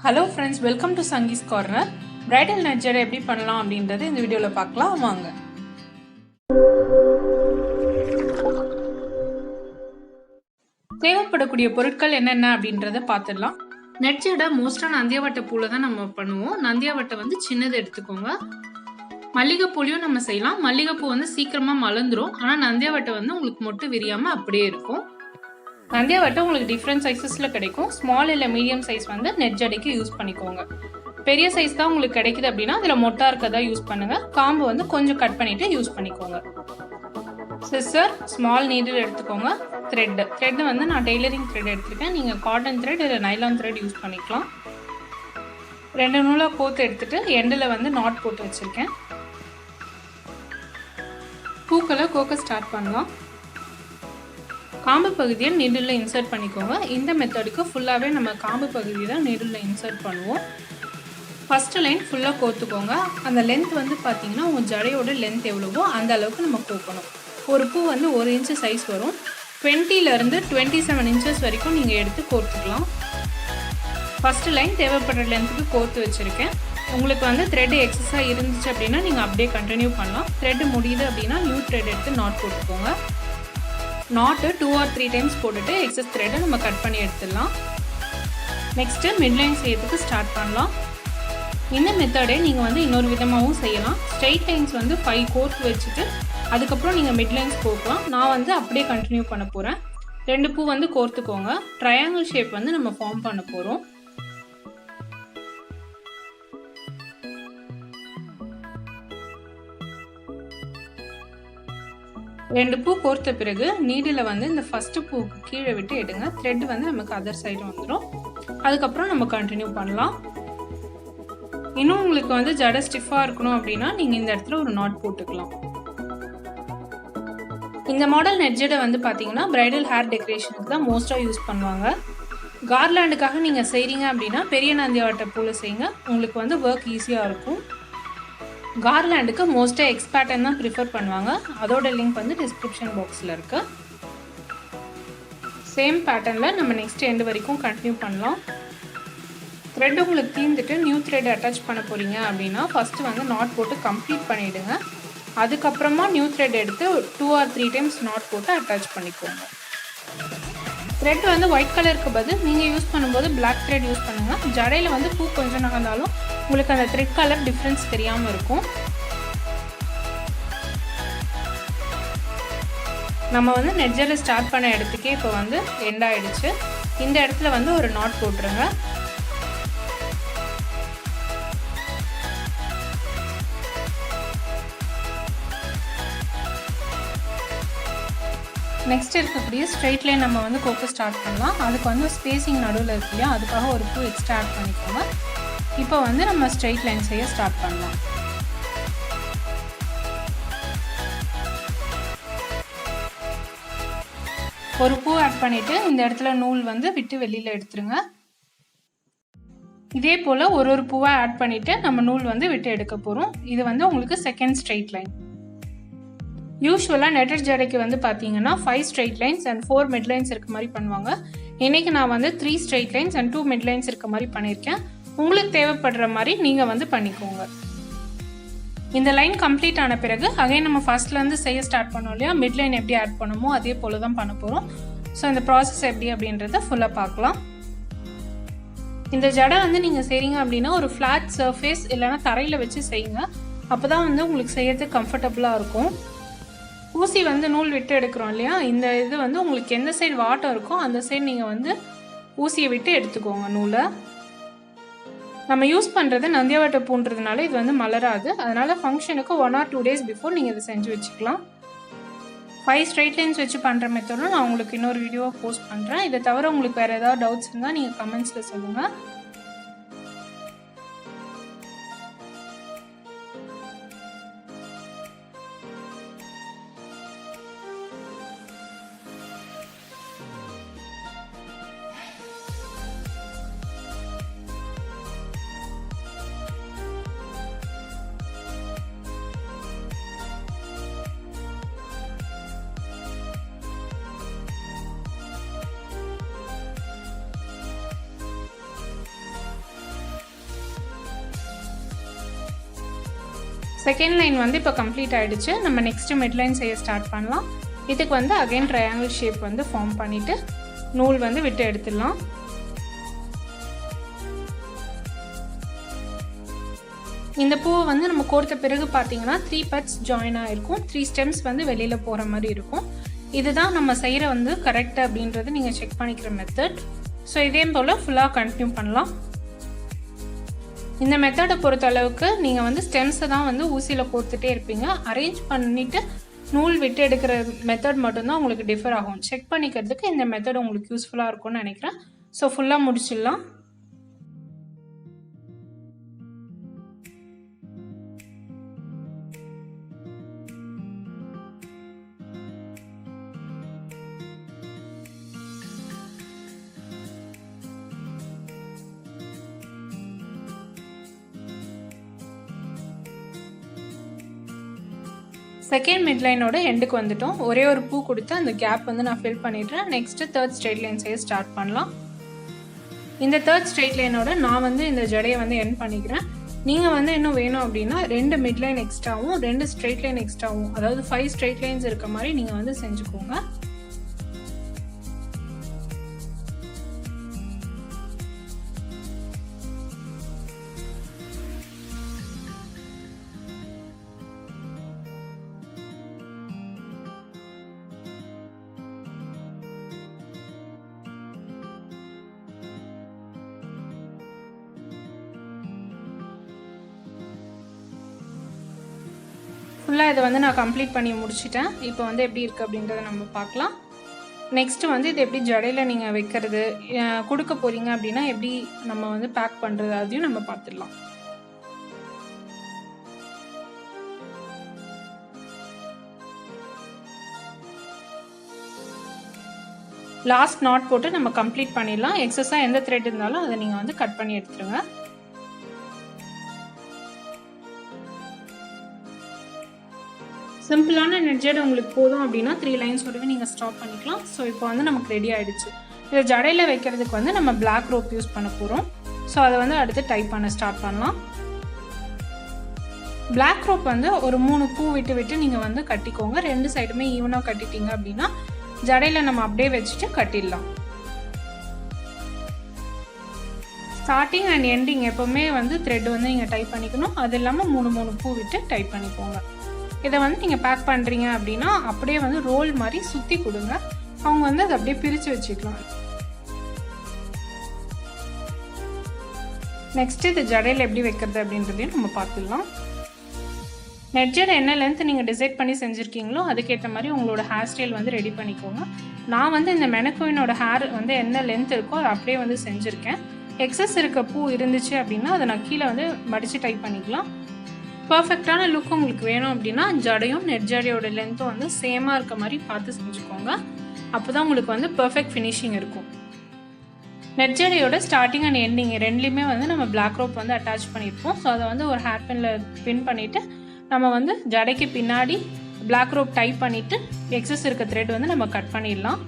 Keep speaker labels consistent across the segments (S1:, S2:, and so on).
S1: Hello friends, welcome to Sangee's Corner. Bridal Jadai எப்படி பண்ணலாம் அப்படின்றத இந்த வீடியோல பார்க்கலாம் வாங்க. தேவைப்படக்கூடிய பொருட்கள் என்னென்ன அப்படின்றத பார்த்துடலாம். நெட் ஜடை மோஸ்டா நந்தியாவட்டை பூல தான் நம்ம பண்ணுவோம். நந்தியாவட்டை வந்து சின்னது எடுத்துக்கோங்க. மல்லிகைப்பூலையும் நம்ம செய்யலாம். மல்லிகைப்பூ வந்து சீக்கிரமா மலர்ந்துரும். ஆனா நந்தியாவட்டை வந்து உங்களுக்கு மொட்டு விரியாம அப்படியே இருக்கும். நந்தியாவட்டை உங்களுக்கு டிஃப்ரெண்ட் சைஸஸ்ல கிடைக்கும். ஸ்மால் இல்லை மீடியம் சைஸ் வந்து நெட் ஜடைக்கு யூஸ் பண்ணிக்கோங்க. பெரிய சைஸ் தான் உங்களுக்கு கிடைக்குது அப்படின்னா அதில் மொட்டா இருக்கதா யூஸ் பண்ணுங்க. காம்பு வந்து கொஞ்சம் கட் பண்ணிட்டு யூஸ் பண்ணிக்கோங்க. சிசர், ஸ்மால் நீடில் எடுத்துக்கோங்க. த்ரெட் வந்து நான் டெய்லரிங் த்ரெட் எடுத்துருக்கேன். நீங்கள் காட்டன் த்ரெட் இல்லை நைலான் த்ரெட் யூஸ் பண்ணிக்கலாம். 2 நூலாக கோத்து எடுத்துட்டு எண்டில் வந்து நாட் போட்டு வச்சுருக்கேன். பூக்களை கோக்க ஸ்டார்ட் பண்ணலாம். காம்பு பகுதியை நீடில் இன்சர்ட் பண்ணிக்கோங்க. இந்த மெத்தடுக்கு ஃபுல்லாகவே நம்ம காம்பு பகுதியை தான் நீடில் இன்சர்ட் பண்ணுவோம். ஃபஸ்ட்டு லைன் ஃபுல்லாக கோத்துக்கோங்க. அந்த லென்த் வந்து பார்த்தீங்கன்னா உங்கள் ஜடையோட லென்த் எவ்வளவோ அந்த அளவுக்கு நம்ம கோக்கணும். ஒரு பூ வந்து 1 இன்ச்சு சைஸ் வரும். 20லேருந்து 27 இன்ச்சஸ் வரைக்கும் நீங்கள் எடுத்து கோர்த்துக்கலாம். ஃபஸ்ட்டு லைன் தேவைப்படுற லென்த்துக்கு கோர்த்து வச்சுருக்கேன். உங்களுக்கு வந்து த்ரெட் எக்ஸஸாக இருந்துச்சு அப்படின்னா நீங்கள் அப்படியே கண்டினியூ பண்ணலாம். த்ரெட் முடியுது அப்படின்னா நியூ த்ரெட் எடுத்து நாட் போட்டுக்கோங்க. நாட்டு 2 or 3 டைம்ஸ் போட்டுட்டு எக்ஸஸ் த்ரெட்டை நம்ம கட் பண்ணி எடுத்துடலாம். நெக்ஸ்ட்டு மிட்லைன் செய்யறதுக்கு ஸ்டார்ட் பண்ணலாம். இந்த மெத்தடை நீங்கள் வந்து இன்னொரு விதமாகவும் செய்யலாம். ஸ்ட்ரெயிட் லைன்ஸ் வந்து 5 கோர்த்து வச்சுட்டு அதுக்கப்புறம் நீங்கள் மிட்லைன்ஸ் கோர்க்கலாம். நான் வந்து அப்படியே கண்டினியூ பண்ண போகிறேன். 2 பூ வந்து கோர்த்துக்கோங்க. ட்ரையாங்கிள் ஷேப் வந்து நம்ம ஃபார்ம் பண்ண போகிறோம். ரெண்டு பூ கோர்த்த பிறகு நீடில் வந்து இந்த ஃபஸ்ட்டு பூக்கு கீழே விட்டு எடுங்க. த்ரெட் வந்து நமக்கு அதர் சைடு வந்துடும். அதுக்கப்புறம் நம்ம கண்டினியூ பண்ணலாம். இன்னும் உங்களுக்கு வந்து ஜடை ஸ்டிஃபாக இருக்கணும் அப்படின்னா நீங்கள் இந்த இடத்துல ஒரு நாட் போட்டுக்கலாம். இந்த மாடல் நெட் ஜடை வந்து பார்த்தீங்கன்னா பிரைடல் ஹேர் டெக்கரேஷனுக்கு தான் மோஸ்ட்டாக யூஸ் பண்ணுவாங்க. கார்லாண்டுக்காக நீங்கள் செய்கிறீங்க அப்படின்னா பெரிய நந்தியாவட்டை பூவில் செய்யுங்க. உங்களுக்கு வந்து ஒர்க் ஈஸியாக இருக்கும். கார்லாண்டுக்கு மோஸ்ட்டாக எக்ஸ் பேட்டர்ன் தான் ப்ரிஃபர் பண்ணுவாங்க. அதோட லிங்க் வந்து டிஸ்கிரிப்ஷன் பாக்ஸில் இருக்குது. சேம் பேட்டர்னில் நம்ம நெக்ஸ்ட் எண்டு வரைக்கும் கண்டினியூ பண்ணலாம். த்ரெட் உங்களுக்கு தீர்ந்துட்டு நியூ த்ரெட் அட்டாச் பண்ண போகிறீங்க அப்படின்னா ஃபஸ்ட்டு வந்து நாட் போட்டு கம்ப்ளீட் பண்ணிவிடுங்க. அதுக்கப்புறமா நியூ த்ரெட் எடுத்து 2 or 3 டைம்ஸ் நாட் போட்டு அட்டாச் பண்ணிக்கோங்க. த்ரெட் வந்து ஒயிட் கலருக்கு பதில் நீங்கள் யூஸ் பண்ணும்போது பிளாக் த்ரெட் யூஸ் பண்ணுங்கள். ஜடையில் வந்து பூ கொஞ்சம் நகர்ந்தாலும் உங்களுக்கு அந்த த்ரெட் கலர் டிஃப்ரென்ஸ் தெரியாமல் இருக்கும். நம்ம வந்து நெட் ஜடை ஸ்டார்ட் பண்ண இடத்துக்கே இப்போ வந்து எண்ட் ஆகிடுச்சு. இந்த இடத்துல வந்து ஒரு நாட் போட்டுருங்க. நெக்ஸ்ட் இருக்கக்கூடிய ஸ்ட்ரெயிட் லைன் நம்ம வந்து கோக்க ஸ்டார்ட் பண்ணலாம். அதுக்கு வந்து ஸ்பேசிங் நடுவில் இருக்கு இல்லையா, அதுக்காக ஒரு பூ எக்ஸ்ட்ரா ஆட் பண்ணிக்கோங்க. இப்போ வந்து நம்ம ஸ்ட்ரெயிட் லைன் செய்ய ஸ்டார்ட் பண்ணலாம். ஒரு பூ ஆட் பண்ணிவிட்டு இந்த இடத்துல நூல் வந்து விட்டு வெளியில் எடுத்துருங்க. இதே போல் ஒரு பூவாக ஆட் பண்ணிவிட்டு நம்ம நூல் வந்து விட்டு எடுக்க போகிறோம். இது வந்து உங்களுக்கு செகண்ட் ஸ்ட்ரெயிட் லைன். யூஸ்வலாக நெட்டட் ஜடைக்கு வந்து பார்த்தீங்கன்னா 5 straight lines and 4 mid lines இருக்க மாதிரி பண்ணுவாங்க. இன்றைக்கி நான் வந்து 3 straight lines and 2 mid lines இருக்க மாதிரி பண்ணியிருக்கேன். உங்களுக்கு தேவைப்படுற மாதிரி நீங்கள் வந்து பண்ணிக்கோங்க. இந்த லைன் கம்ப்ளீட் ஆன பிறகு அகைன் நம்ம ஃபர்ஸ்ட்லேருந்து செய்ய ஸ்டார்ட் பண்ணோம் இல்லையா, மிட் லைன் எப்படி ஆட் பண்ணுமோ அதே போல் தான் பண்ண போகிறோம். ஸோ இந்த ப்ராசஸ் எப்படி அப்படின்றத ஃபுல்லாக பார்க்கலாம். இந்த ஜடை வந்து நீங்கள் செய்கிறீங்க அப்படின்னா ஒரு ஃப்ளாட் சர்ஃபேஸ் இல்லைனா தரையில் வச்சு செய்யுங்க. அப்போ தான் வந்து உங்களுக்கு செய்யறதுக்கு கம்ஃபர்டபுளாக இருக்கும். ஊசி வந்து நூல் விட்டு எடுக்கிறோம் இல்லையா, இந்த இது வந்து உங்களுக்கு எந்த சைடு வாட்டம் இருக்கோ அந்த சைடு நீங்கள் வந்து ஊசியை விட்டு எடுத்துக்கோங்க நூலை. நம்ம யூஸ் பண்ணுறது நந்தியாவட்டை பூன்றதுனால இது வந்து மலராது. அதனால் ஃபங்க்ஷனுக்கு 1 or 2 days பிஃபோர் நீங்கள் இதை செஞ்சு வச்சுக்கலாம். 5 ஸ்ட்ரெயிட் லைன்ஸ் வச்சு பண்ணுற மெத்தடும் நான் உங்களுக்கு இன்னொரு வீடியோவை போஸ்ட் பண்ணுறேன். இதை தவிர உங்களுக்கு வேறு ஏதாவது டவுட்ஸ் இருந்தால் நீங்கள் கமெண்ட்ஸில் சொல்லுங்கள். செகண்ட் லைன் வந்து இப்போ கம்ப்ளீட் ஆகிடுச்சு. நம்ம நெக்ஸ்ட்டு மிட் லைன் செய்ய ஸ்டார்ட் பண்ணலாம். இதுக்கு வந்து அகைன் ட்ரையாங்கிள் ஷேப் வந்து ஃபார்ம் பண்ணிவிட்டு நூல் வந்து விட்டு எடுத்துடலாம். இந்த பூவை வந்து நம்ம கோர்த்த பிறகு பார்த்தீங்கன்னா 3 பட்ஸ் ஜாயின் ஆகிருக்கும். 3 ஸ்டெம்ஸ் வந்து வெளியில் போகிற மாதிரி இருக்கும். இதுதான் நம்ம செய்கிற வந்து கரெக்ட் அப்படின்றது நீங்கள் செக் பண்ணிக்கிற மெத்தட். ஸோ இதே போல் ஃபுல்லாக கண்டினியூ பண்ணலாம். இந்த மெத்தடை பொறுத்த அளவுக்கு நீங்கள் வந்து ஸ்டெம்ஸை தான் வந்து ஊசியில் கோர்த்துட்டே இருப்பீங்க. அரேஞ்ச் பண்ணிவிட்டு நூல் விட்டு எடுக்கிற மெத்தட் மட்டும்தான் உங்களுக்கு டிஃபர் ஆகும். செக் பண்ணிக்கிறதுக்கு இந்த மெத்தட் உங்களுக்கு யூஸ்ஃபுல்லாக இருக்கும்னு நினைக்கிறேன். ஸோ ஃபுல்லாக முடிச்சிடலாம். செகண்ட் மிட் லைனோட எண்டுக்கு வந்துட்டோம். ஒரே ஒரு பூ கொடுத்து அந்த கேப் வந்து நான் ஃபில் பண்ணிடுறேன். நெக்ஸ்ட்டு தேர்ட் ஸ்ட்ரெயிட் லைன் செய்ய ஸ்டார்ட் பண்ணலாம். இந்த தேர்ட் ஸ்ட்ரெயிட் லைனோட நான் வந்து இந்த ஜடையை வந்து எண்ட் பண்ணிக்கிறேன். நீங்கள் வந்து இன்னும் வேணும் அப்படின்னா 2 மிட் லைன் எக்ஸ்ட்ராவும் 2 ஸ்ட்ரெயிட் லைன் எக்ஸ்ட்ராவும், அதாவது 5 ஸ்ட்ரெயிட் லைன்ஸ் இருக்க மாதிரி நீங்கள் வந்து செஞ்சுக்கோங்க. ஃபுல்லாக இதை வந்து நான் கம்ப்ளீட் பண்ணி முடிச்சிட்டேன். இப்போ வந்து எப்படி இருக்குது அப்படின்றத நம்ம பார்க்கலாம். நெக்ஸ்ட்டு வந்து இது எப்படி ஜடையில் நீங்கள் வைக்கிறது, கொடுக்க போகிறீங்க அப்படின்னா எப்படி நம்ம வந்து பேக் பண்ணுறது, அதையும் நம்ம பார்த்துடலாம். லாஸ்ட் நாட் போட்டு நம்ம கம்ப்ளீட் பண்ணிடலாம். எக்ஸஸாக எந்த த்ரெட் இருந்தாலும் அதை நீங்கள் வந்து கட் பண்ணி எடுத்துருங்க. சிம்பிளான நெட் ஜடை உங்களுக்கு போதும் அப்படின்னா 3 லைன்ஸோடவே நீங்கள் ஸ்டாப் பண்ணிக்கலாம். ஸோ இப்போ வந்து நமக்கு ரெடி ஆகிடுச்சு. இதை ஜடையில் வைக்கிறதுக்கு வந்து நம்ம பிளாக் ரோப் யூஸ் பண்ண போகிறோம். ஸோ அதை வந்து அடுத்து டைப் பண்ண ஸ்டார்ட் பண்ணலாம். பிளாக் ரோப் வந்து ஒரு 3 பூ விட்டு விட்டு நீங்கள் வந்து கட்டிக்கோங்க. 2 சைடுமே ஈவனாக கட்டிட்டீங்க அப்படின்னா ஜடையில் நம்ம அப்படியே வச்சுட்டு கட்டிடலாம். ஸ்டார்டிங் அண்ட் எண்டிங் எப்போவுமே வந்து த்ரெட் வந்து நீங்கள் டைப் பண்ணிக்கணும். அது இல்லாமல் 3 பூ விட்டு டைப் பண்ணிக்கோங்க. இதை வந்து நீங்கள் பேக் பண்ணுறீங்க அப்படின்னா அப்படியே வந்து ரோல் மாதிரி சுற்றி கொடுங்க. அவங்க வந்து அதை அப்படியே பிரித்து வச்சுக்கலாம். நெக்ஸ்ட்டு இது ஜடையில் எப்படி வைக்கிறது அப்படின்றதையும் நம்ம பார்த்துடலாம். நெட் ஜடை என்ன லென்த் நீங்கள் டிசைட் பண்ணி செஞ்சுருக்கீங்களோ அதுக்கேற்ற மாதிரி உங்களோட ஹேர் ஸ்டைல் வந்து ரெடி பண்ணிக்கோங்க. நான் வந்து இந்த மெனக்கோயினோட ஹேர் வந்து என்ன லென்த் இருக்கோ அதை அப்படியே வந்து செஞ்சுருக்கேன். எக்ஸஸ் இருக்க பூ இருந்துச்சு அப்படின்னா அதை நான் கீழே வந்து மடித்து டைப் பண்ணிக்கலாம். பர்ஃபெக்டான லுக் உங்களுக்கு வேணும் அப்படின்னா ஜடையும் நெட் ஜடையோட லென்த்தும் வந்து சேமாக இருக்க மாதிரி பார்த்து செஞ்சுக்கோங்க. அப்போ தான் உங்களுக்கு வந்து பர்ஃபெக்ட் ஃபினிஷிங் இருக்கும். நெட் ஜடையோட ஸ்டார்டிங் அண்ட் எண்டிங் ரெண்டுலேயுமே வந்து நம்ம பிளாக் ரோப் வந்து அட்டாச் பண்ணியிருப்போம். ஸோ அதை வந்து ஒரு ஹேர் பின்னில் பின் பண்ணிவிட்டு நம்ம வந்து ஜடைக்கு பின்னாடி பிளாக் ரோப் டைப் பண்ணிவிட்டு எக்ஸஸ் இருக்க த்ரெட் வந்து நம்ம கட் பண்ணிடலாம்.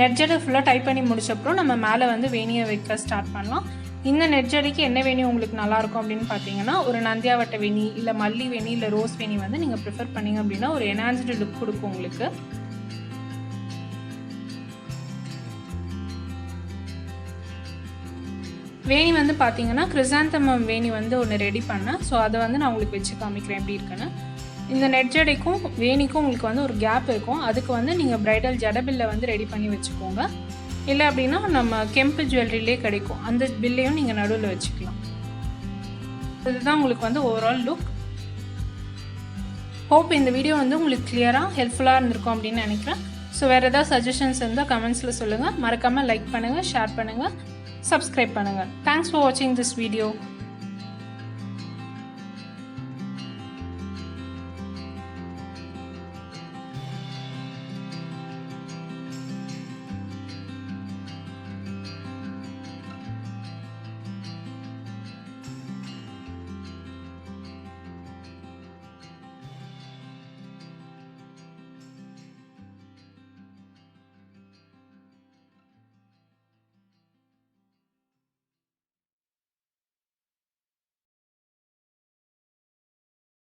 S1: நெட் ஜடை ஃபுல்லாக டைப் பண்ணி முடிச்சப்பறம் நம்ம மேலே வந்து வேணியை வைக்க ஸ்டார்ட் பண்ணலாம். இந்த நெட் ஜடைக்கு என்ன வேணி உங்களுக்கு நல்லாயிருக்கும் அப்படின்னு பார்த்தீங்கன்னா ஒரு நந்தியாவட்டை வேணி இல்லை மல்லி வேணி இல்லை ரோஸ் வேணி வந்து நீங்கள் ப்ரிஃபர் பண்ணிங்க அப்படின்னா ஒரு என்ஹான்ஸ்டு லுக் கொடுக்கும் உங்களுக்கு. வேணி வந்து பார்த்தீங்கன்னா கிரிசாந்தமம் வேணி வந்து ஒன்று ரெடி பண்ணேன். ஸோ அதை வந்து நான் உங்களுக்கு வச்சு காமிக்கிறேன் எப்படி இருக்குன்னு. இந்த நெட் ஜடைக்கும் வேணிக்கும் உங்களுக்கு வந்து ஒரு கேப் இருக்கும். அதுக்கு வந்து நீங்கள் பிரைடல் ஜடபில்லை வந்து ரெடி பண்ணி வச்சுக்கோங்க. இல்லை அப்படின்னா நம்ம கெம்பு ஜுவல்லரிலே கிடைக்கும், அந்த பில்லையும் நீங்கள் நடுவில் வச்சுக்கலாம். இதுதான் உங்களுக்கு வந்து ஓவரால் லுக். ஹோப் இந்த வீடியோ வந்து உங்களுக்கு கிளியராக ஹெல்ப்ஃபுல்லாக இருந்திருக்கும் அப்படின்னு நினைக்கிறேன். ஸோ வேறு ஏதாவது சஜஷன்ஸ் இருந்தால் கமெண்ட்ஸில் சொல்லுங்கள். மறக்காமல் லைக் பண்ணுங்கள், ஷேர் பண்ணுங்கள், சப்ஸ்கிரைப் பண்ணுங்கள். தேங்க்ஸ் ஃபார் வாட்சிங் திஸ் வீடியோ.